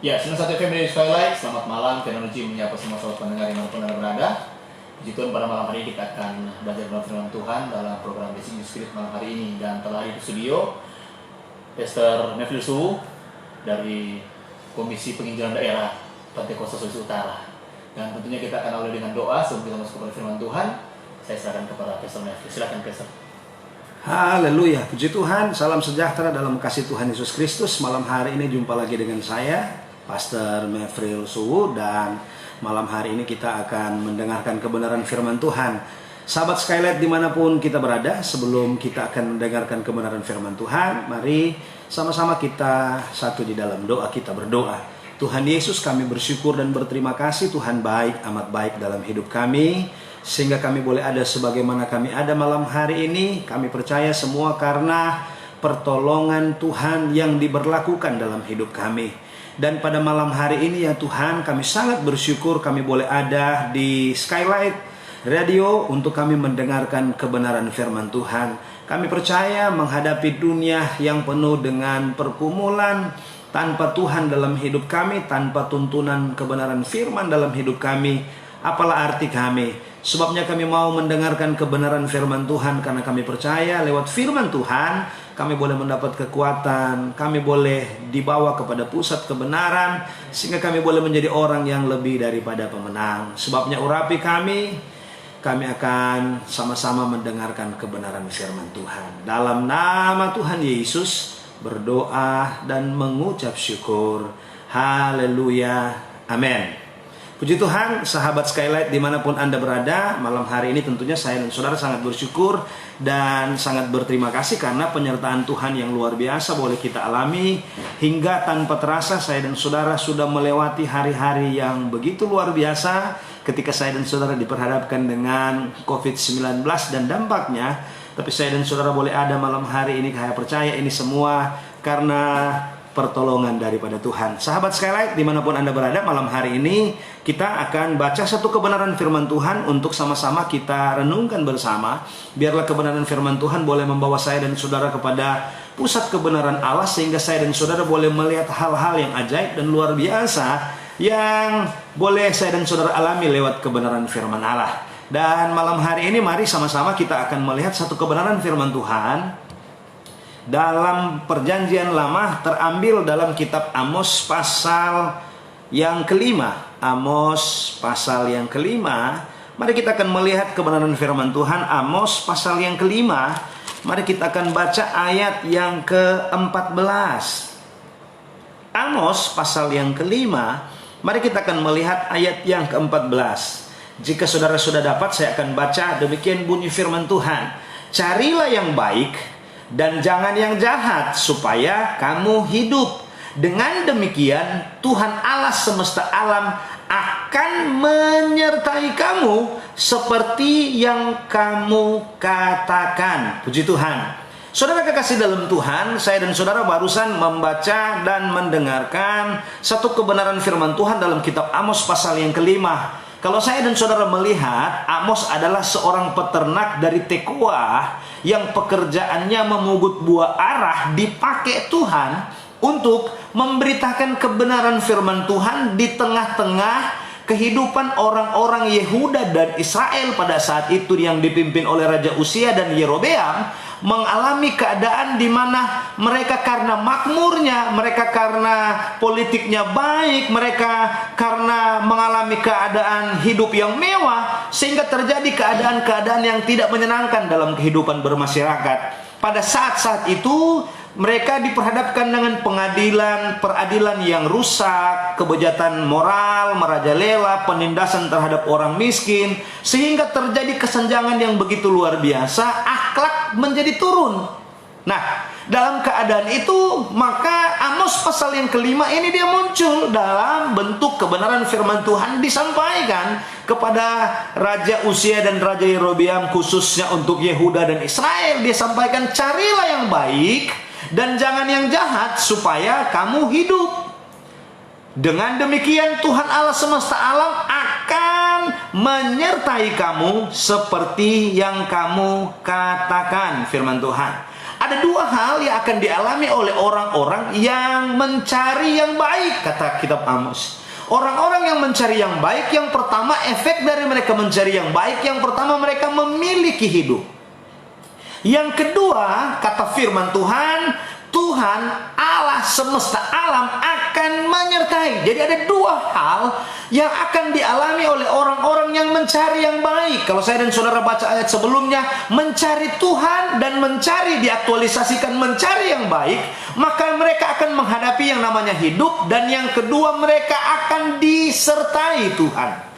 Ya, 91 FM dari Skylight, selamat malam. Teknologi menyapa semua sahabat pendengar dimanapun Anda berada. Puji Tuhan, pada malam hari ini kita akan belajar dalam firman Tuhan dalam program Basic News Spirit malam hari ini. Dan telah hadir di studio Pastor Neville Su dari Komisi Penginjilan Daerah Pantai Kosta Sulawesi Utara. Dan tentunya kita akan awali dengan doa sebelum kita masuk kepada firman Tuhan. Saya serahkan kepada Pastor Neville. Silakan Pastor. Haleluya, puji Tuhan, salam sejahtera dalam kasih Tuhan Yesus Kristus. Malam hari ini jumpa lagi dengan saya, Pastor Neville Su, dan malam hari ini kita akan mendengarkan kebenaran firman Tuhan. Sahabat Skylight dimanapun kita berada, sebelum kita akan mendengarkan kebenaran firman Tuhan, mari sama-sama kita satu di dalam doa. Kita berdoa. Tuhan Yesus, kami bersyukur dan berterima kasih. Tuhan baik, amat baik dalam hidup kami, sehingga kami boleh ada sebagaimana kami ada malam hari ini. Kami percaya semua karena pertolongan Tuhan yang diberlakukan dalam hidup kami. Dan pada malam hari ini ya Tuhan, kami sangat bersyukur kami boleh ada di Skylight Radio untuk kami mendengarkan kebenaran firman Tuhan. Kami percaya menghadapi dunia yang penuh dengan pergumulan, tanpa Tuhan dalam hidup kami, tanpa tuntunan kebenaran firman dalam hidup kami, apalah arti kami? Sebabnya kami mau mendengarkan kebenaran firman Tuhan, karena kami percaya lewat firman Tuhan kami boleh mendapat kekuatan, kami boleh dibawa kepada pusat kebenaran, sehingga kami boleh menjadi orang yang lebih daripada pemenang. Sebabnya urapi kami akan sama-sama mendengarkan kebenaran firman Tuhan. Dalam nama Tuhan Yesus berdoa dan mengucap syukur. Haleluya, amin. Puji Tuhan, sahabat Skylight dimanapun Anda berada, malam hari ini tentunya saya dan saudara sangat bersyukur dan sangat berterima kasih karena penyertaan Tuhan yang luar biasa boleh kita alami. Hingga tanpa terasa saya dan saudara sudah melewati hari-hari yang begitu luar biasa ketika saya dan saudara diperhadapkan dengan COVID-19 dan dampaknya. Tapi saya dan saudara boleh ada malam hari ini, saya percaya ini semua karena pertolongan daripada Tuhan. Sahabat Skylight dimanapun Anda berada, malam hari ini kita akan baca satu kebenaran firman Tuhan untuk sama-sama kita renungkan bersama. Biarlah kebenaran firman Tuhan boleh membawa saya dan saudara kepada pusat kebenaran Allah, sehingga saya dan saudara boleh melihat hal-hal yang ajaib dan luar biasa yang boleh saya dan saudara alami lewat kebenaran firman Allah. Dan malam hari ini mari sama-sama kita akan melihat satu kebenaran firman Tuhan dalam perjanjian lama, terambil dalam kitab Amos pasal yang kelima. Amos pasal yang kelima. Mari kita akan melihat kebenaran firman Tuhan Amos pasal yang kelima. Mari kita akan baca ayat yang ke-14. Amos pasal yang kelima. Mari kita akan melihat ayat yang ke-14. Jika saudara sudah dapat, saya akan baca. Demikian bunyi firman Tuhan. Carilah yang baik dan jangan yang jahat, supaya kamu hidup. Dengan demikian Tuhan Allah semesta alam akan menyertai kamu seperti yang kamu katakan. Puji Tuhan. Saudara kekasih dalam Tuhan, saya dan saudara barusan membaca dan mendengarkan satu kebenaran firman Tuhan dalam kitab Amos pasal yang kelima. Kalau saya dan saudara melihat, Amos adalah seorang peternak dari Tekoa yang pekerjaannya memungut buah arah, dipakai Tuhan untuk memberitakan kebenaran firman Tuhan di tengah-tengah kehidupan orang-orang Yehuda dan Israel pada saat itu yang dipimpin oleh Raja Uzia dan Yerobeam, mengalami keadaan di mana mereka karena makmurnya, mereka karena politiknya baik, mereka karena mengalami keadaan hidup yang mewah, sehingga terjadi keadaan-keadaan yang tidak menyenangkan dalam kehidupan bermasyarakat. Pada saat-saat itu mereka diperhadapkan dengan peradilan yang rusak, kebejatan moral merajalela, penindasan terhadap orang miskin, sehingga terjadi kesenjangan yang begitu luar biasa, akhlak menjadi turun. Nah, dalam keadaan itu, maka Amos pasal yang kelima ini dia muncul dalam bentuk kebenaran firman Tuhan disampaikan kepada Raja Uzia dan Raja Yerobeam, khususnya untuk Yehuda dan Israel. Dia sampaikan, carilah yang baik dan jangan yang jahat, supaya kamu hidup. Dengan demikian Tuhan Allah semesta alam akan menyertai kamu seperti yang kamu katakan. Firman Tuhan. Ada dua hal yang akan dialami oleh orang-orang yang mencari yang baik, kata kitab Amos. Orang-orang yang mencari yang baik, yang pertama efek dari mereka mencari yang baik, yang pertama mereka memiliki hidup. Yang kedua, kata firman Tuhan, Tuhan Allah semesta alam akan menyertai. Jadi ada dua hal yang akan dialami oleh orang-orang yang mencari yang baik. Kalau saya dan saudara baca ayat sebelumnya, mencari Tuhan dan mencari, diaktualisasikan mencari yang baik, maka mereka akan menghadapi yang namanya hidup. Dan yang kedua, mereka akan disertai Tuhan.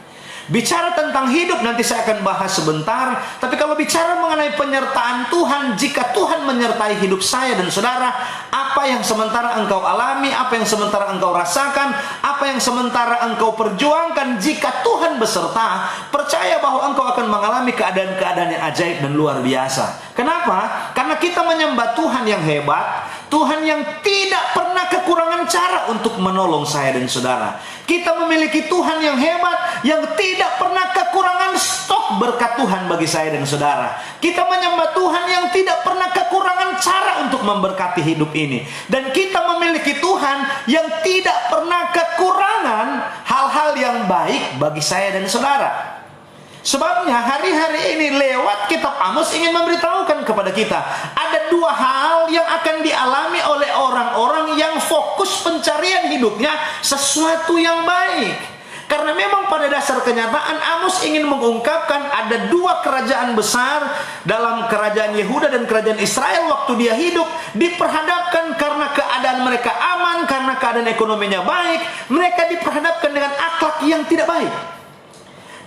Bicara tentang hidup nanti saya akan bahas sebentar. Tapi kalau bicara mengenai penyertaan Tuhan, jika Tuhan menyertai hidup saya dan saudara, apa yang sementara engkau alami, apa yang sementara engkau rasakan, apa yang sementara engkau perjuangkan, jika Tuhan beserta, percaya bahwa engkau akan mengalami keadaan-keadaan yang ajaib dan luar biasa. Kenapa? Karena kita menyembah Tuhan yang hebat, Tuhan yang tidak pernah kekurangan cara untuk menolong saya dan saudara. Kita memiliki Tuhan yang hebat, yang tidak pernah kekurangan stok berkat Tuhan bagi saya dan saudara. Kita menyembah Tuhan yang tidak pernah kekurangan cara untuk memberkati hidup ini. Dan kita memiliki Tuhan yang tidak pernah kekurangan hal-hal yang baik bagi saya dan saudara. Sebabnya hari-hari ini lewat kitab Amos ingin memberitahukan kepada kita, ada dua hal yang akan dialami oleh orang-orang yang fokus pencarian hidupnya sesuatu yang baik. Karena memang pada dasar kenyataan Amos ingin mengungkapkan ada dua kerajaan besar dalam kerajaan Yehuda dan kerajaan Israel waktu dia hidup, diperhadapkan karena keadaan mereka aman, karena keadaan ekonominya baik, mereka diperhadapkan dengan akhlak yang tidak baik.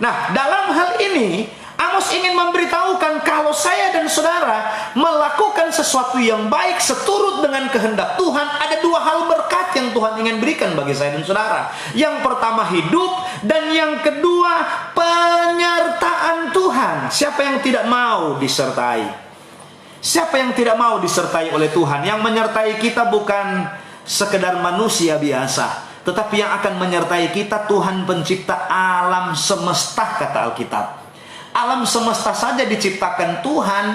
Nah, dalam hal ini Amos ingin memberitahukan kalau saya dan saudara melakukan sesuatu yang baik seturut dengan kehendak Tuhan, ada dua hal berkat yang Tuhan ingin berikan bagi saya dan saudara. Yang pertama hidup, dan yang kedua penyertaan Tuhan. Siapa yang tidak mau disertai? Siapa yang tidak mau disertai oleh Tuhan? Yang menyertai kita bukan sekedar manusia biasa, tetapi yang akan menyertai kita Tuhan pencipta alam semesta, kata Alkitab. Alam semesta saja diciptakan Tuhan,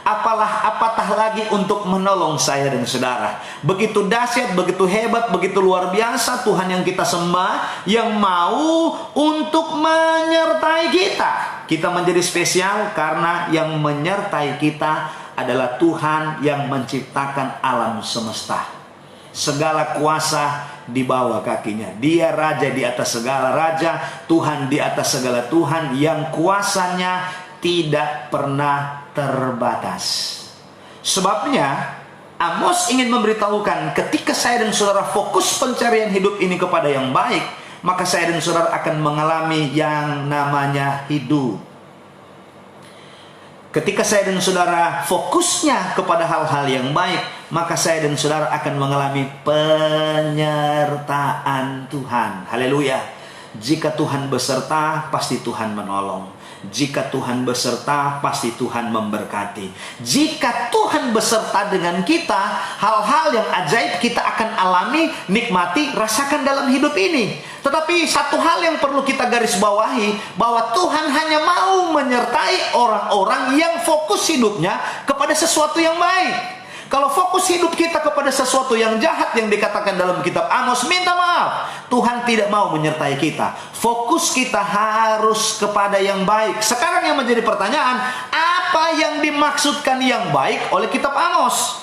apatah lagi untuk menolong saya dan saudara. Begitu dahsyat, begitu hebat, begitu luar biasa Tuhan yang kita sembah, yang mau untuk menyertai kita. Kita menjadi spesial karena yang menyertai kita adalah Tuhan yang menciptakan alam semesta. Segala kuasa di bawah kakinya. Dia raja di atas segala raja, Tuhan di atas segala Tuhan, yang kuasanya tidak pernah terbatas. Sebabnya Amos ingin memberitahukan, ketika saya dan saudara fokus pencarian hidup ini kepada yang baik, maka saya dan saudara akan mengalami yang namanya hidup. Ketika saya dan saudara fokusnya kepada hal-hal yang baik, maka saya dan saudara akan mengalami penyertaan Tuhan. Haleluya. Jika Tuhan beserta, pasti Tuhan menolong. Jika Tuhan beserta, pasti Tuhan memberkati. Jika Tuhan beserta dengan kita, hal-hal yang ajaib kita akan alami, nikmati, rasakan dalam hidup ini. Tetapi satu hal yang perlu kita garis bawahi, bahwa Tuhan hanya mau menyertai orang-orang yang fokus hidupnya kepada sesuatu yang baik. Kalau fokus hidup kita kepada sesuatu yang jahat yang dikatakan dalam kitab Amos, minta maaf, Tuhan tidak mau menyertai kita. Fokus kita harus kepada yang baik. Sekarang yang menjadi pertanyaan, apa yang dimaksudkan yang baik oleh kitab Amos?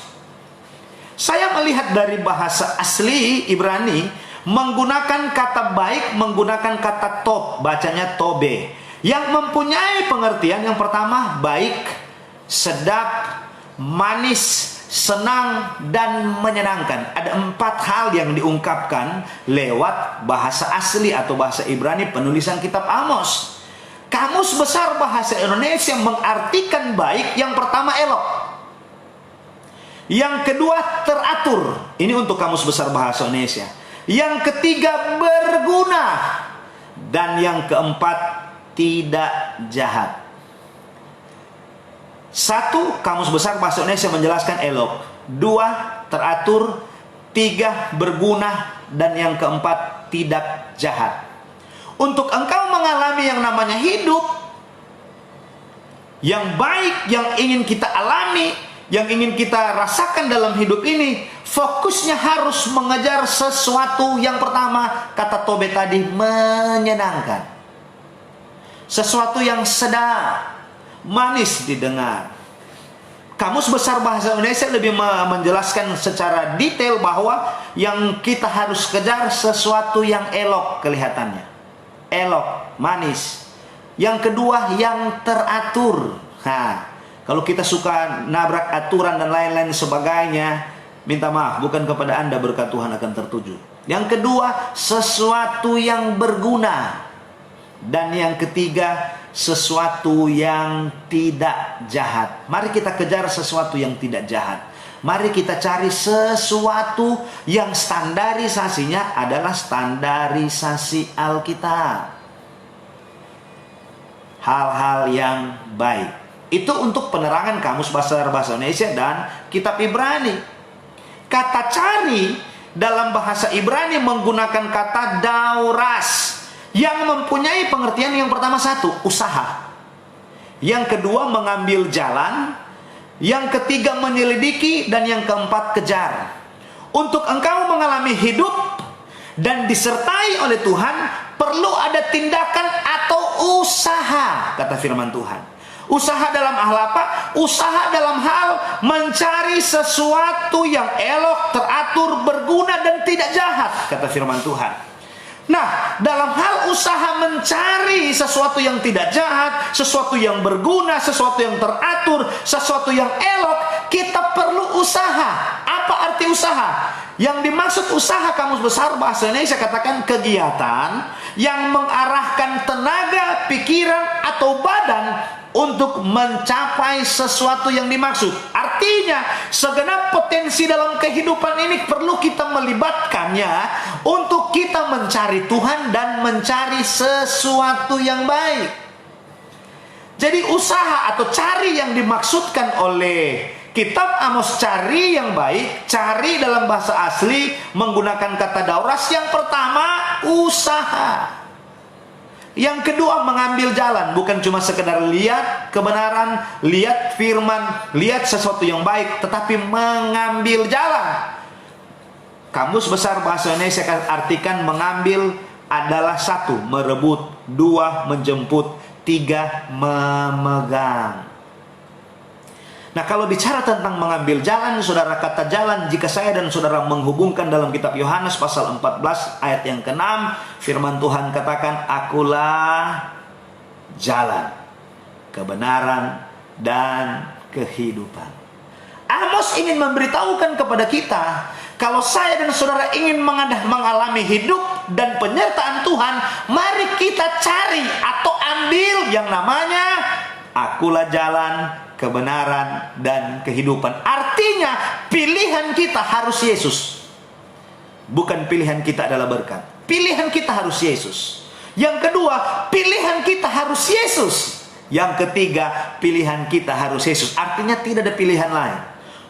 Saya melihat dari bahasa asli Ibrani, menggunakan kata baik, menggunakan kata tob, bacanya tobe, yang mempunyai pengertian yang pertama baik, sedap, manis, senang, dan menyenangkan. Ada 4 hal yang diungkapkan lewat bahasa asli atau bahasa Ibrani penulisan kitab Amos. Kamus Besar Bahasa Indonesia mengartikan baik, yang pertama elok, yang kedua teratur. Ini untuk Kamus Besar Bahasa Indonesia. Yang ketiga berguna, dan yang keempat tidak jahat. 1. Kamus Besar Bahasa Indonesia menjelaskan elok, 2. teratur, 3. berguna, dan yang keempat tidak jahat. Untuk engkau mengalami yang namanya hidup yang baik, yang ingin kita alami, yang ingin kita rasakan dalam hidup ini, fokusnya harus mengejar sesuatu yang pertama, kata Tobe tadi, menyenangkan. Sesuatu yang sedap, manis didengar. Kamus Besar Bahasa Indonesia lebih menjelaskan secara detail bahwa yang kita harus kejar sesuatu yang elok kelihatannya. Elok, manis. Yang kedua, yang teratur. Nah, kalau kita suka nabrak aturan dan lain-lain sebagainya, minta maaf, bukan kepada Anda berkat Tuhan akan tertuju. Yang kedua, sesuatu yang berguna. Dan yang ketiga, sesuatu yang tidak jahat. Mari kita kejar sesuatu yang tidak jahat. Mari kita cari sesuatu yang standarisasinya adalah standarisasi Alkitab. Hal-hal yang baik. Itu untuk penerangan Kamus Besar Bahasa Indonesia dan Kitab Ibrani. Kata cari dalam bahasa Ibrani menggunakan kata dauras, yang mempunyai pengertian yang pertama satu, usaha. Yang kedua, mengambil jalan. Yang ketiga, menyelidiki. Dan yang keempat, kejar. Untuk engkau mengalami hidup dan disertai oleh Tuhan, perlu ada tindakan atau usaha, kata firman Tuhan. Usaha dalam hal apa? Usaha dalam hal mencari sesuatu yang elok, teratur, berguna, dan tidak jahat, kata firman Tuhan. Nah, dalam hal usaha mencari sesuatu yang tidak jahat, sesuatu yang berguna, sesuatu yang teratur, sesuatu yang elok, kita perlu usaha. Apa arti usaha? Yang dimaksud usaha Kamus Besar Bahasa Indonesia katakan kegiatan yang mengarahkan tenaga, pikiran, atau badan untuk mencapai sesuatu yang dimaksud. Artinya, segenap potensi dalam kehidupan ini perlu kita melibatkannya untuk kita mencari Tuhan dan mencari sesuatu yang baik. Jadi usaha atau cari yang dimaksudkan oleh Kitab Amos, cari yang baik, cari dalam bahasa asli menggunakan kata dauras. Yang pertama, usaha. Yang kedua, mengambil jalan. Bukan cuma sekedar lihat kebenaran, lihat firman, lihat sesuatu yang baik, tetapi mengambil jalan. Kamus Besar Bahasa Indonesia artikan mengambil adalah satu, merebut, dua, menjemput, tiga, memegang. Nah, kalau bicara tentang mengambil jalan, saudara, kata jalan, jika saya dan saudara menghubungkan dalam kitab Yohanes pasal 14 ayat yang ke-6, firman Tuhan katakan, akulah jalan, kebenaran, dan kehidupan. Amos ingin memberitahukan kepada kita, kalau saya dan saudara ingin mengalami hidup dan penyertaan Tuhan, mari kita cari atau ambil yang namanya akulah jalan, kebenaran, dan kehidupan. Artinya pilihan kita harus Yesus. Bukan pilihan kita adalah berkat. Pilihan kita harus Yesus. Yang kedua, pilihan kita harus Yesus. Yang ketiga, pilihan kita harus Yesus. Artinya tidak ada pilihan lain.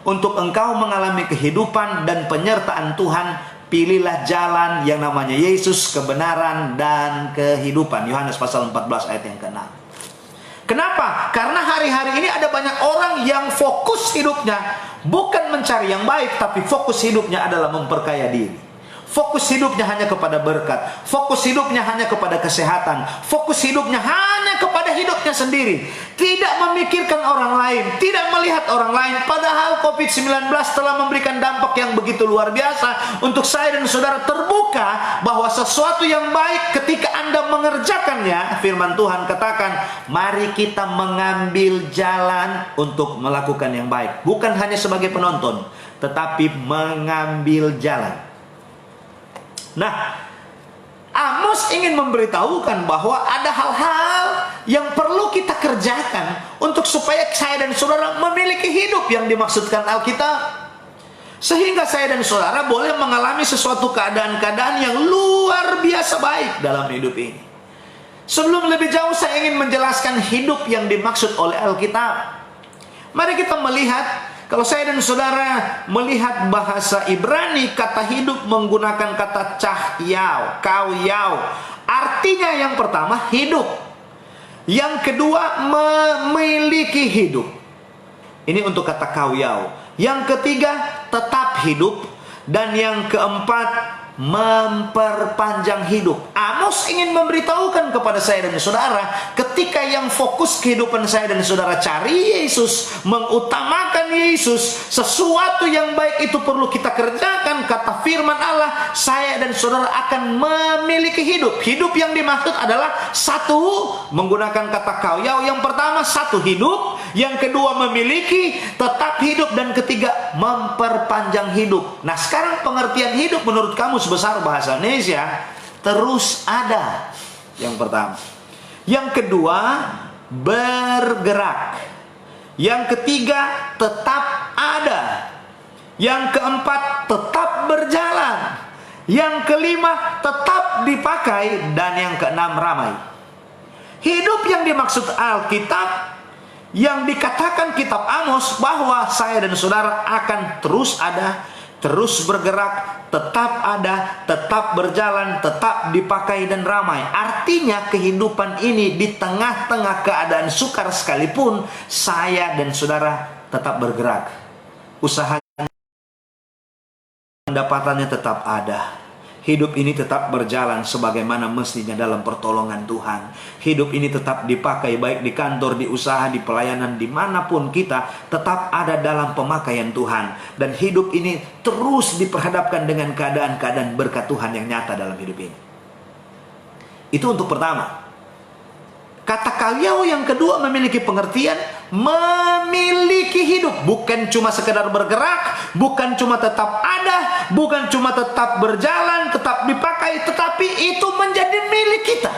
Untuk engkau mengalami kehidupan dan penyertaan Tuhan, pilihlah jalan yang namanya Yesus, kebenaran, dan kehidupan. Yohanes pasal 14 ayat yang ke-6. Kenapa? Karena hari-hari ini ada banyak orang yang fokus hidupnya bukan mencari yang baik, tapi fokus hidupnya adalah memperkaya diri. Fokus hidupnya hanya kepada berkat. Fokus hidupnya hanya kepada kesehatan. Fokus hidupnya hanya kepada hidupnya sendiri. Tidak memikirkan orang lain, tidak melihat orang lain. Padahal COVID-19 telah memberikan dampak yang begitu luar biasa untuk saya dan saudara terbuka bahwa sesuatu yang baik ketika Anda mengerjakannya, firman Tuhan katakan, mari kita mengambil jalan untuk melakukan yang baik. Bukan hanya sebagai penonton, tetapi mengambil jalan. Nah, Amos ingin memberitahukan bahwa ada hal-hal yang perlu kita kerjakan untuk supaya saya dan saudara memiliki hidup yang dimaksudkan Alkitab. Sehingga saya dan saudara boleh mengalami sesuatu keadaan-keadaan yang luar biasa baik dalam hidup ini. Sebelum lebih jauh saya ingin menjelaskan hidup yang dimaksud oleh Alkitab. Mari kita melihat. Kalau saya dan saudara melihat bahasa Ibrani, kata hidup menggunakan kata cahyau, kauyau. Artinya yang pertama hidup. Yang kedua memiliki hidup. Ini untuk kata kauyau. Yang ketiga, tetap hidup. Dan yang keempat, memperpanjang hidup. Amos ingin memberitahukan kepada saya dan saudara, ketika yang fokus kehidupan saya dan saudara cari Yesus, mengutamakan Yesus, sesuatu yang baik itu perlu kita kerjakan. Kata firman Allah, saya dan saudara akan memiliki hidup. Hidup yang dimaksud adalah satu, menggunakan kata kauyau. Yang pertama, satu, hidup. Yang kedua, memiliki, tetap hidup. Dan ketiga, memperpanjang hidup. Nah, sekarang pengertian hidup menurut kamu sebesar bahasa Indonesia, terus ada. Yang pertama. Yang kedua, bergerak. Yang ketiga, tetap ada. Yang keempat, tetap berjalan. Yang kelima, tetap dipakai. Dan yang keenam, ramai. Hidup yang dimaksud Alkitab, yang dikatakan kitab Amos, bahwa saya dan saudara akan terus ada, terus bergerak, tetap ada, tetap berjalan, tetap dipakai dan ramai. Artinya kehidupan ini di tengah-tengah keadaan sukar sekalipun, saya dan saudara tetap bergerak. Usaha pendapatannya tetap ada. Hidup ini tetap berjalan sebagaimana mestinya dalam pertolongan Tuhan. Hidup ini tetap dipakai baik di kantor, di usaha, di pelayanan, dimanapun kita tetap ada dalam pemakaian Tuhan. Dan hidup ini terus diperhadapkan dengan keadaan-keadaan berkat Tuhan yang nyata dalam hidup ini. Itu untuk pertama. Kata kauyau yang kedua memiliki pengertian memiliki hidup. Bukan cuma sekedar bergerak, bukan cuma tetap ada, bukan cuma tetap berjalan, tetap dipakai, tetapi itu menjadi milik kita.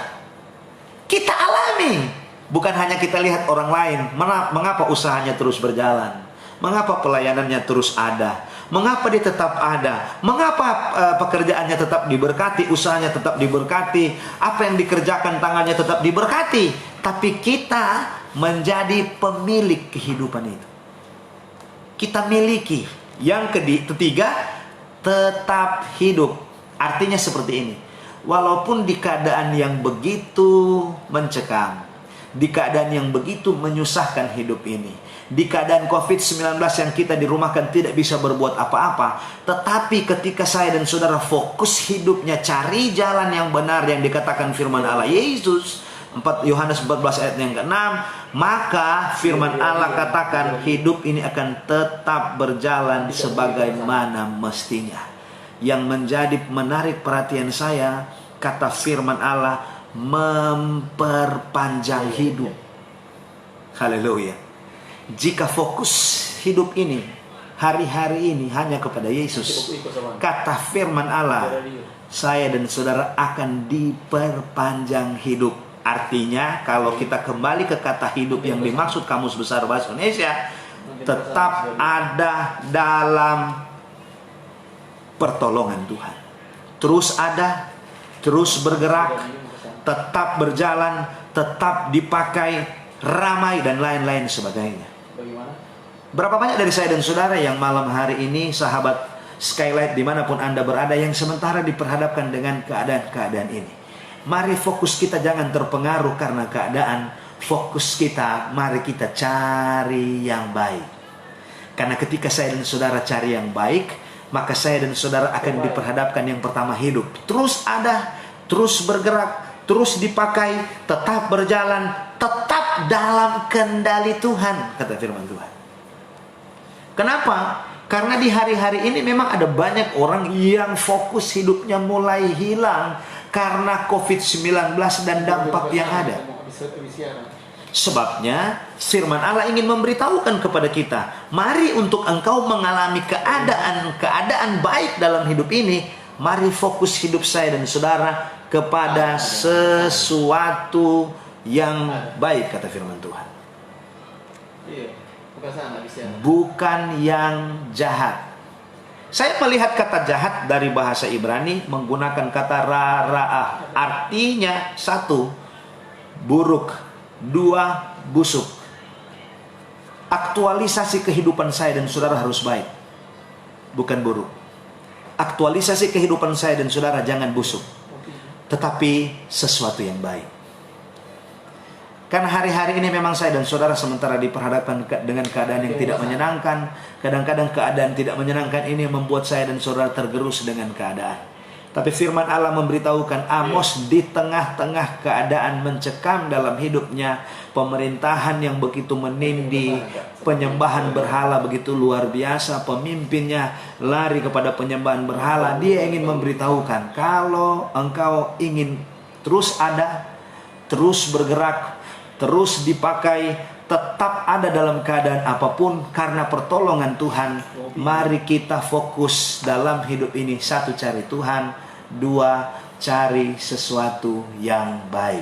Kita alami. Bukan hanya kita lihat orang lain. Mengapa usahanya terus berjalan? Mengapa pelayanannya terus ada? Mengapa dia tetap ada? Mengapa pekerjaannya tetap diberkati, usahanya tetap diberkati, apa yang dikerjakan tangannya tetap diberkati? Tapi kita menjadi pemilik kehidupan itu. Kita miliki. Yang ketiga, tetap hidup. Artinya seperti ini. Walaupun di keadaan yang begitu mencekam, di keadaan yang begitu menyusahkan hidup ini, di keadaan COVID-19 yang kita dirumahkan tidak bisa berbuat apa-apa, tetapi ketika saya dan saudara fokus hidupnya cari jalan yang benar yang dikatakan firman Allah Yesus, Yohanes 14 ayat yang ke-6, maka firman Allah katakan hidup ini akan tetap berjalan sebagaimana mestinya. Yang menjadi menarik perhatian saya, kata firman Allah, memperpanjang hidup. Haleluya. Jika fokus hidup ini, hari-hari ini hanya kepada Yesus, kata firman Allah, saya dan saudara akan diperpanjang hidup. Artinya kalau kita kembali ke kata hidup yang dimaksud Kamus Besar Bahasa Indonesia, tetap ada dalam pertolongan Tuhan. Terus ada, terus bergerak, tetap berjalan, tetap dipakai, ramai dan lain-lain sebagainya. Berapa banyak dari saya dan saudara yang malam hari ini, sahabat Skylight dimanapun Anda berada, yang sementara diperhadapkan dengan keadaan-keadaan ini. Mari fokus kita jangan terpengaruh karena keadaan. Fokus kita, mari kita cari yang baik. Karena ketika saya dan saudara cari yang baik, maka saya dan saudara akan diperhadapkan yang pertama hidup. Terus ada, terus bergerak, terus dipakai, tetap berjalan, tetap dalam kendali Tuhan, kata firman Tuhan. Kenapa? Karena di hari-hari ini memang ada banyak orang yang fokus hidupnya mulai hilang karena COVID-19 dan dampak yang ada. Sebabnya firman Allah ingin memberitahukan kepada kita, mari untuk engkau mengalami keadaan baik dalam hidup ini, mari fokus hidup saya dan saudara kepada sesuatu yang baik, kata firman Tuhan. Bukan yang jahat. Saya melihat kata jahat dari bahasa Ibrani menggunakan kata ra'ah. Artinya satu, buruk. Dua, busuk. Aktualisasi kehidupan saya dan saudara harus baik, bukan buruk. Aktualisasi kehidupan saya dan saudara jangan busuk, tetapi sesuatu yang baik. Karena hari-hari ini memang saya dan saudara sementara diperhadapkan dengan keadaan yang tidak menyenangkan. Kadang-kadang keadaan tidak menyenangkan ini membuat saya dan saudara tergerus dengan keadaan. Tapi firman Allah memberitahukan Amos di tengah-tengah keadaan mencekam dalam hidupnya, pemerintahan yang begitu menindih, penyembahan berhala begitu luar biasa, pemimpinnya lari kepada penyembahan berhala. Dia ingin memberitahukan, kalau engkau ingin terus ada, terus bergerak, terus dipakai, tetap ada dalam keadaan apapun karena pertolongan Tuhan, mari kita fokus dalam hidup ini. Satu, cari Tuhan. Dua, cari sesuatu yang baik,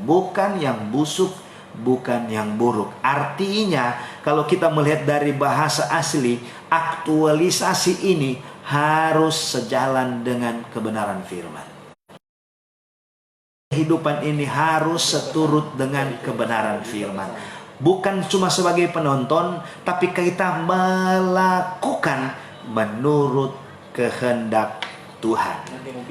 bukan yang busuk, bukan yang buruk. Artinya kalau kita melihat dari bahasa asli, aktualisasi ini harus sejalan dengan kebenaran firman. Kehidupan ini harus seturut dengan kebenaran firman. Bukan cuma sebagai penonton, tapi kita melakukan menurut kehendak Tuhan.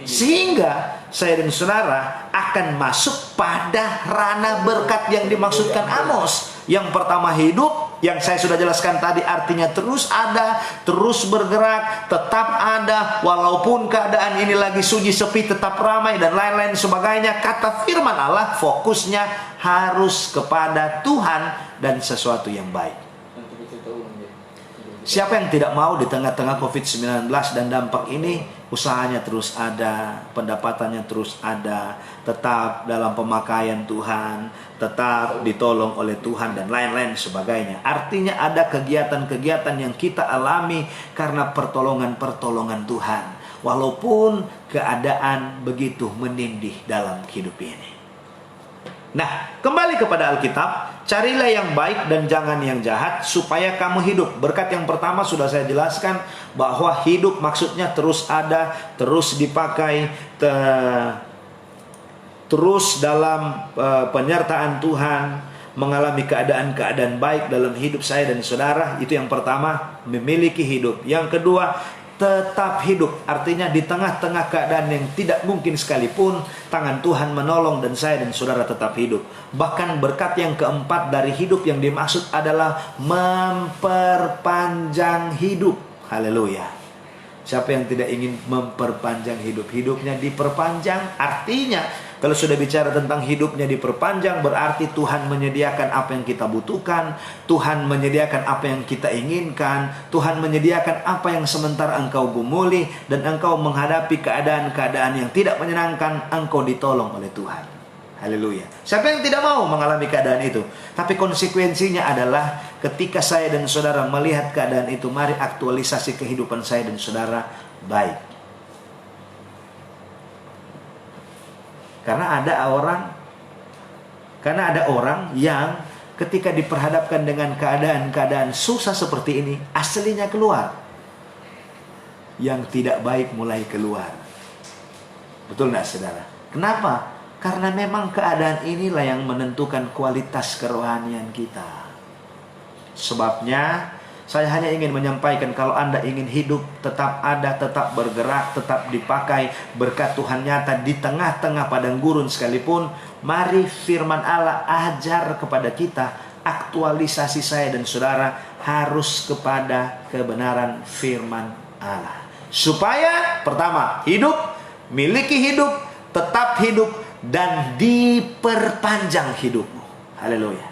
Sehingga saya dan saudara akan masuk pada ranah berkat yang dimaksudkan Amos. Yang pertama hidup, yang saya sudah jelaskan tadi, artinya terus ada, terus bergerak, tetap ada, walaupun keadaan ini lagi sunyi, sepi, tetap ramai, dan lain-lain sebagainya. Kata firman Allah, fokusnya harus kepada Tuhan dan sesuatu yang baik. Siapa yang tidak mau di tengah-tengah COVID-19 dan dampak ini, usahanya terus ada, pendapatannya terus ada, tetap dalam pemakaian Tuhan, tetap ditolong oleh Tuhan, dan lain-lain sebagainya. Artinya ada kegiatan-kegiatan yang kita alami karena pertolongan-pertolongan Tuhan, walaupun keadaan begitu menindih dalam hidup ini. Nah, kembali kepada Alkitab, carilah yang baik dan jangan yang jahat supaya kamu hidup. Berkat yang pertama sudah saya jelaskan, bahwa hidup maksudnya terus ada, terus dipakai, terus dalam penyertaan Tuhan, mengalami keadaan-keadaan baik dalam hidup saya dan saudara. Itu yang pertama, memiliki hidup. Yang kedua, tetap hidup. Artinya di tengah-tengah keadaan yang tidak mungkin sekalipun, tangan Tuhan menolong dan saya dan saudara tetap hidup. Bahkan berkat yang keempat dari hidup yang dimaksud adalah memperpanjang hidup. Haleluya. Siapa yang tidak ingin memperpanjang hidup? Hidupnya diperpanjang. Artinya kalau sudah bicara tentang hidupnya diperpanjang, berarti Tuhan menyediakan apa yang kita butuhkan, Tuhan menyediakan apa yang kita inginkan, Tuhan menyediakan apa yang sementara engkau gumuli, dan engkau menghadapi keadaan-keadaan yang tidak menyenangkan, engkau ditolong oleh Tuhan. Haleluya. Siapa yang tidak mau mengalami keadaan itu? Tapi konsekuensinya adalah ketika saya dan saudara melihat keadaan itu, mari aktualisasi kehidupan saya dan saudara baik. Karena ada orang yang ketika diperhadapkan dengan keadaan-keadaan susah seperti ini, aslinya keluar. Yang tidak baik mulai keluar. Betul nggak, saudara? Kenapa? Karena memang keadaan inilah yang menentukan kualitas kerohanian kita. Sebabnya saya hanya ingin menyampaikan, kalau Anda ingin hidup, tetap ada, tetap bergerak, tetap dipakai, berkat Tuhan nyata di tengah-tengah padang gurun sekalipun, mari firman Allah ajar kepada kita, aktualisasi saya dan saudara harus kepada kebenaran firman Allah. Supaya pertama, hidup, miliki hidup, tetap hidup, dan diperpanjang hidupmu. Haleluya.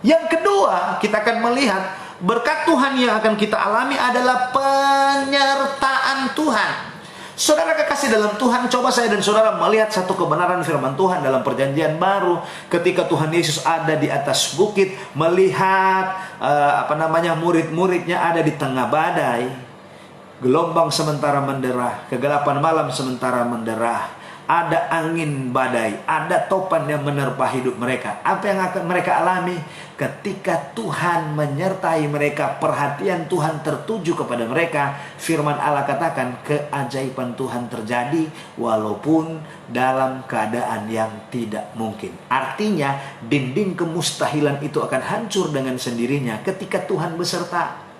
Yang kedua, kita akan melihat berkat Tuhan yang akan kita alami adalah penyertaan Tuhan. Saudara kekasih dalam Tuhan, coba saya dan saudara melihat satu kebenaran firman Tuhan dalam perjanjian baru. Ketika Tuhan Yesus ada di atas bukit, melihat murid-muridnya ada di tengah badai. Gelombang sementara menderah, kegelapan malam sementara menderah. Ada angin badai, ada topan yang menerpa hidup mereka. Apa yang akan mereka alami? Ketika Tuhan menyertai mereka, perhatian Tuhan tertuju kepada mereka, firman Allah katakan keajaiban Tuhan terjadi walaupun dalam keadaan yang tidak mungkin. Artinya dinding kemustahilan itu akan hancur dengan sendirinya ketika Tuhan beserta.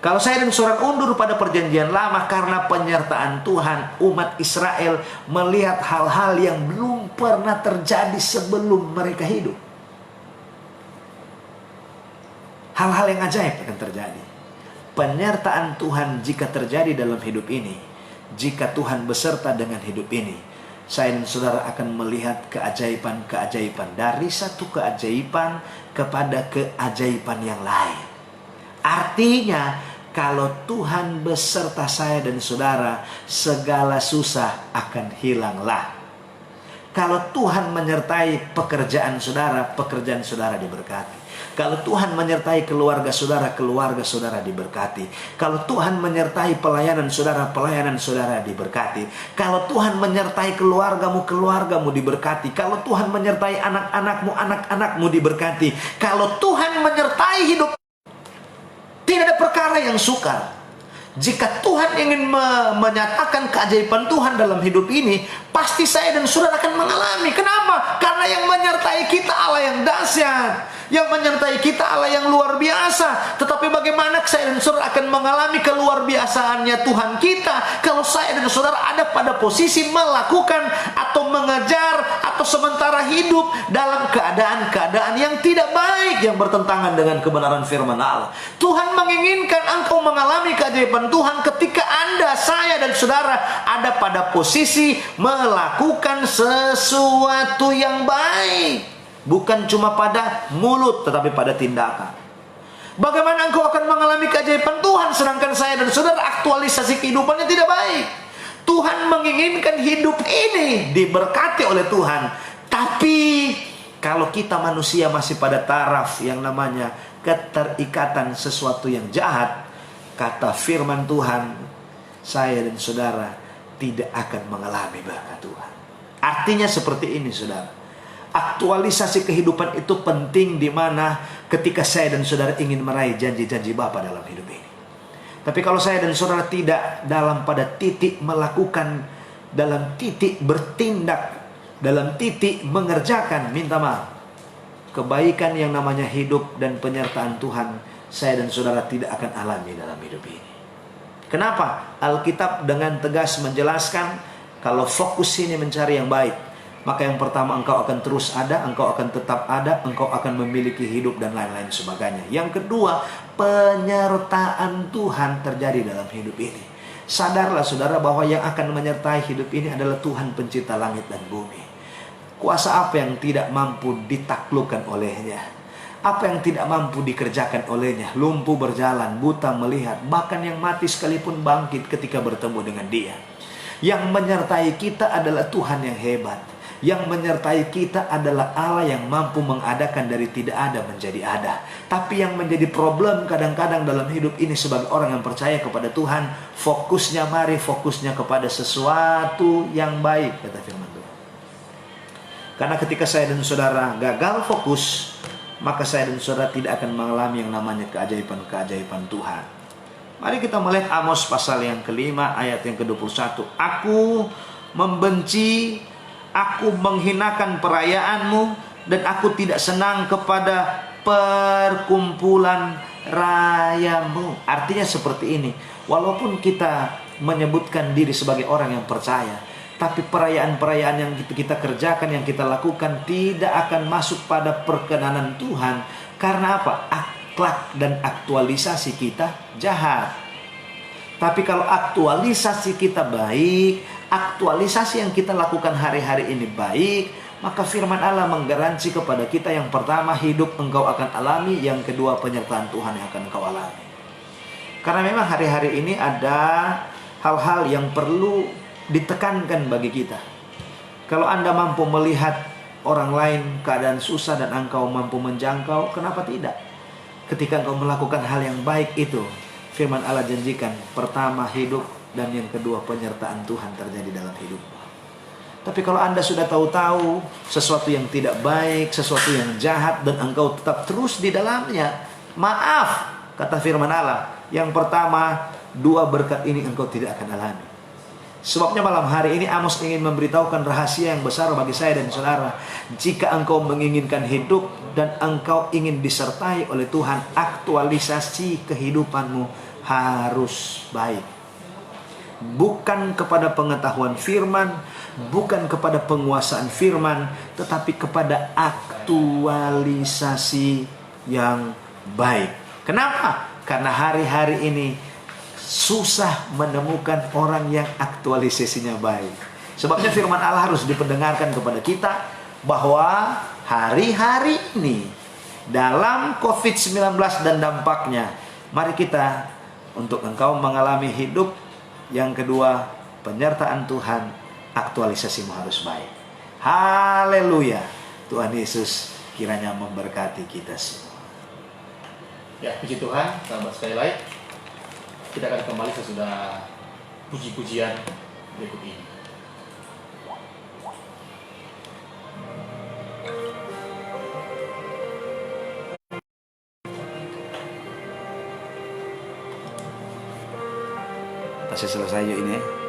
Kalau saya dan saudara undur pada perjanjian lama, karena penyertaan Tuhan, umat Israel melihat hal-hal yang belum pernah terjadi sebelum mereka hidup. hal-hal yang ajaib akan terjadi. Penyertaan Tuhan jika terjadi dalam hidup ini, jika Tuhan beserta dengan hidup ini, saya dan saudara akan melihat keajaiban-keajaiban, dari satu keajaiban kepada keajaiban yang lain. Artinya, kalau Tuhan beserta saya dan saudara, segala susah akan hilanglah. Kalau Tuhan menyertai pekerjaan saudara diberkati. Kalau Tuhan menyertai keluarga saudara diberkati. Kalau Tuhan menyertai pelayanan saudara diberkati. Kalau Tuhan menyertai keluargamu diberkati. Kalau Tuhan menyertai anak-anakmu diberkati. Kalau Tuhan menyertai hidup, tidak ada perkara yang sukar. Jika Tuhan ingin menyatakan keajaiban Tuhan dalam hidup ini, pasti saya dan saudara akan mengalami. Kenapa? Karena yang menyertai kita Allah yang dahsyat, yang menyertai kita Allah yang luar biasa. Tetapi bagaimana saya dan saudara akan mengalami keluar biasaannya Tuhan kita kalau saya dan saudara ada pada posisi melakukan atau mengejar atau sementara hidup dalam keadaan-keadaan yang tidak baik, yang bertentangan dengan kebenaran firman Allah. Tuhan menginginkan engkau mengalami keajaiban Tuhan ketika Anda, saya dan saudara ada pada posisi melakukan sesuatu yang baik. Bukan cuma pada mulut, tetapi pada tindakan. Bagaimana engkau akan mengalami keajaiban Tuhan sedangkan saya dan saudara aktualisasi kehidupannya tidak baik? Tuhan menginginkan hidup ini diberkati oleh Tuhan. Tapi kalau kita manusia masih pada taraf yang namanya keterikatan sesuatu yang jahat, kata firman Tuhan, saya dan saudara tidak akan mengalami berkat Tuhan. Artinya seperti ini, saudara. Aktualisasi kehidupan itu penting di mana ketika saya dan saudara ingin meraih janji-janji Bapa dalam hidup ini. Tapi kalau saya dan saudara tidak dalam pada titik melakukan, dalam titik bertindak, dalam titik mengerjakan, minta maaf, kebaikan yang namanya hidup dan penyertaan Tuhan, saya dan saudara tidak akan alami dalam hidup ini. Kenapa? Alkitab dengan tegas menjelaskan kalau fokus ini mencari yang baik, maka yang pertama engkau akan terus ada, engkau akan tetap ada, engkau akan memiliki hidup dan lain-lain sebagainya. Yang kedua, penyertaan Tuhan terjadi dalam hidup ini. Sadarlah saudara bahwa yang akan menyertai hidup ini adalah Tuhan pencipta langit dan bumi. Kuasa apa yang tidak mampu ditaklukkan olehnya? Apa yang tidak mampu dikerjakan olehnya? Lumpuh berjalan, buta melihat, bahkan yang mati sekalipun bangkit ketika bertemu dengan Dia. Yang menyertai kita adalah Tuhan yang hebat. Yang menyertai kita adalah Allah yang mampu mengadakan dari tidak ada menjadi ada. Tapi yang menjadi problem kadang-kadang dalam hidup ini sebagai orang yang percaya kepada Tuhan, fokusnya kepada sesuatu yang baik, kata firman Tuhan. Karena ketika saya dan saudara gagal fokus, maka saya dan saudara tidak akan mengalami yang namanya keajaiban-keajaiban Tuhan. Mari kita melihat Amos pasal yang kelima ayat yang ke-21. Aku membenci, aku menghinakan perayaanmu, dan aku tidak senang kepada perkumpulan rayamu. Artinya seperti ini. Walaupun kita menyebutkan diri sebagai orang yang percaya, tapi perayaan-perayaan yang kita kerjakan, yang kita lakukan tidak akan masuk pada perkenanan Tuhan. Karena apa? Akhlak dan aktualisasi kita jahat. Tapi kalau aktualisasi kita baik, aktualisasi yang kita lakukan hari-hari ini baik, maka firman Allah menggaransi kepada kita, yang pertama hidup engkau akan alami, yang kedua penyertaan Tuhan yang akan engkau alami. Karena memang hari-hari ini ada hal-hal yang perlu ditekankan bagi kita. Kalau Anda mampu melihat orang lain keadaan susah dan engkau mampu menjangkau, kenapa tidak? Ketika engkau melakukan hal yang baik itu, firman Allah janjikan, pertama hidup, dan yang kedua penyertaan Tuhan terjadi dalam hidupmu. Tapi kalau Anda sudah tahu-tahu sesuatu yang tidak baik, sesuatu yang jahat, dan engkau tetap terus di dalamnya, maaf, kata firman Allah, yang pertama, dua berkat ini engkau tidak akan alami. Sebabnya malam hari ini Amos ingin memberitahukan rahasia yang besar bagi saya dan saudara. Jika engkau menginginkan hidup dan engkau ingin disertai oleh Tuhan, aktualisasi kehidupanmu harus baik. Bukan kepada pengetahuan firman, bukan kepada penguasaan firman, tetapi kepada aktualisasi yang baik. Kenapa? Karena hari-hari ini susah menemukan orang yang aktualisasinya baik. Sebabnya firman Allah harus dipendengarkan kepada kita bahwa hari-hari ini dalam COVID-19 dan dampaknya, mari kita untuk engkau mengalami hidup yang kedua, penyertaan Tuhan, aktualisasimu harus baik. Haleluya. Tuhan Yesus kiranya memberkati kita semua. Ya, puji Tuhan, sahabat Skylight. Kita akan kembali sesudah puji-pujian berikut ini. Masih selesai yuk ini ya.